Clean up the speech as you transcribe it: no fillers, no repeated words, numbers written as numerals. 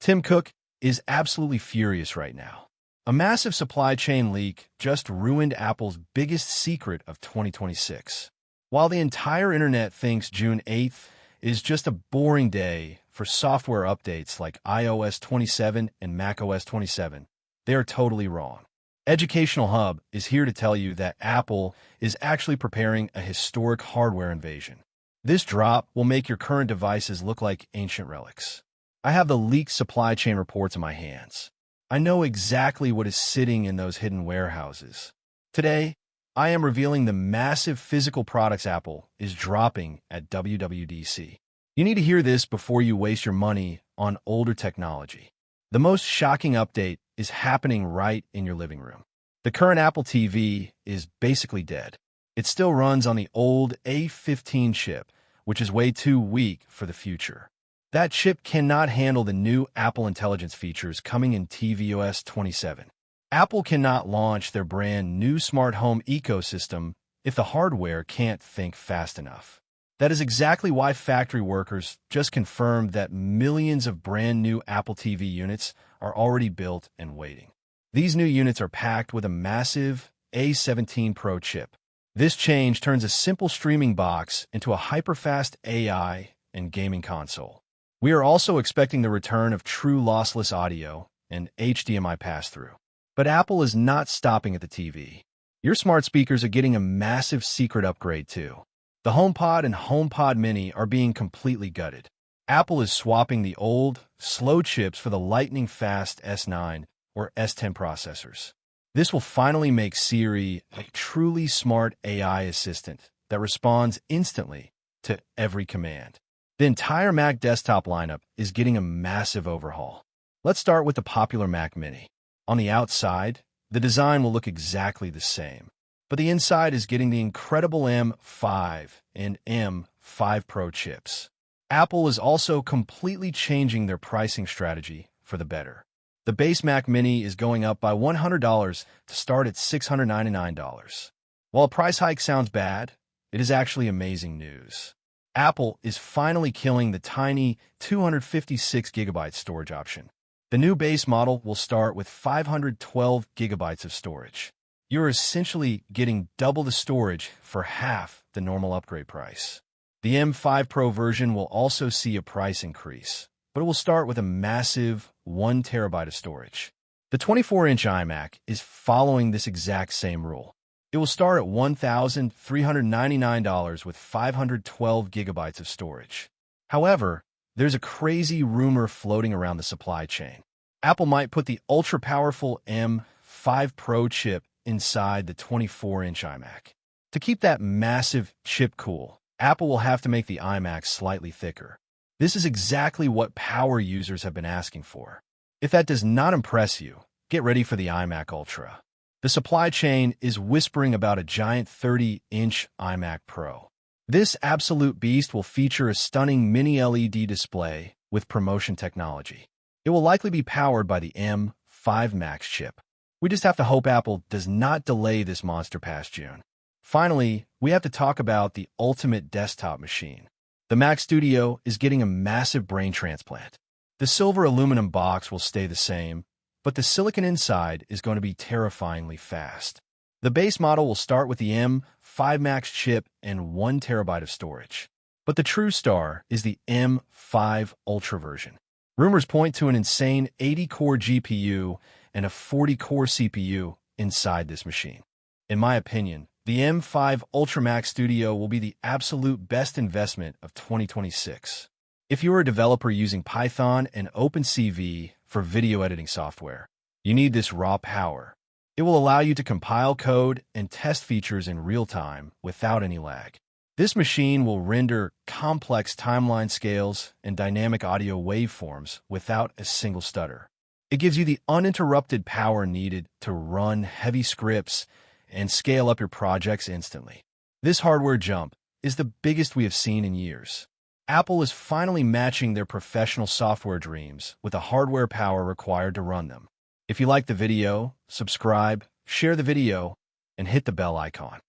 Tim Cook is absolutely furious right now. A massive supply chain leak just ruined Apple's biggest secret of 2026. While the entire internet thinks June 8th is just a boring day for software updates like iOS 27 and macOS 27, they are totally wrong. Educational Hub is here to tell you that Apple is actually preparing a historic hardware invasion. This drop will make your current devices look like ancient relics. I have the leaked supply chain reports in my hands. I know exactly what is sitting in those hidden warehouses. Today, I am revealing the massive physical products Apple is dropping at WWDC. You need to hear this before you waste your money on older technology. The most shocking update is happening right in your living room. The current Apple TV is basically dead. It still runs on the old A15 chip, which is way too weak for the future. That chip cannot handle the new Apple Intelligence features coming in tvOS 27. Apple cannot launch their brand new smart home ecosystem if the hardware can't think fast enough. That is exactly why factory workers just confirmed that millions of brand new Apple TV units are already built and waiting. These new units are packed with a massive A17 Pro chip. This change turns a simple streaming box into a hyper-fast AI and gaming console. We are also expecting the return of true lossless audio and HDMI pass-through. But Apple is not stopping at the TV. Your smart speakers are getting a massive secret upgrade too. The HomePod and HomePod Mini are being completely gutted. Apple is swapping the old, slow chips for the lightning-fast S9 or S10 processors. This will finally make Siri a truly smart AI assistant that responds instantly to every command. The entire Mac desktop lineup is getting a massive overhaul. Let's start with the popular Mac Mini. On the outside, the design will look exactly the same, but the inside is getting the incredible M5 and M5 Pro chips. Apple is also completely changing their pricing strategy for the better. The base Mac Mini is going up by $100 to start at $699. While a price hike sounds bad, it is actually amazing news. Apple is finally killing the tiny 256 GB storage option. The new base model will start with 512 GB of storage. You're essentially getting double the storage for half the normal upgrade price. The M5 Pro version will also see a price increase, but it will start with a massive 1 TB of storage. The 24-inch iMac is following this exact same rule. It will start at $1,399 with 512 GB of storage. However, there's a crazy rumor floating around the supply chain. Apple might put the ultra-powerful M5 Pro chip inside the 24-inch iMac. To keep that massive chip cool, Apple will have to make the iMac slightly thicker. This is exactly what power users have been asking for. If that does not impress you, get ready for the iMac Ultra. The supply chain is whispering about a giant 30-inch iMac Pro. This absolute beast will feature a stunning mini LED display with promotion technology. It will likely be powered by the M5 Max chip. We just have to hope Apple does not delay this monster past June. Finally, we have to talk about the ultimate desktop machine. The Mac Studio is getting a massive brain transplant. The silver aluminum box will stay the same, but the silicon inside is going to be terrifyingly fast. The base model will start with the M5 Max chip and 1 TB of storage. But the true star is the M5 Ultra version. Rumors point to an insane 80-core GPU and a 40-core CPU inside this machine. In my opinion, the M5 Ultra Mac Studio will be the absolute best investment of 2026. If you're a developer using Python and OpenCV for video editing software, you need this raw power. It will allow you to compile code and test features in real time without any lag. This machine will render complex timeline scales and dynamic audio waveforms without a single stutter. It gives you the uninterrupted power needed to run heavy scripts and scale up your projects instantly. This hardware jump is the biggest we have seen in years. Apple is finally matching their professional software dreams with the hardware power required to run them. If you like the video, subscribe, share the video, and hit the bell icon.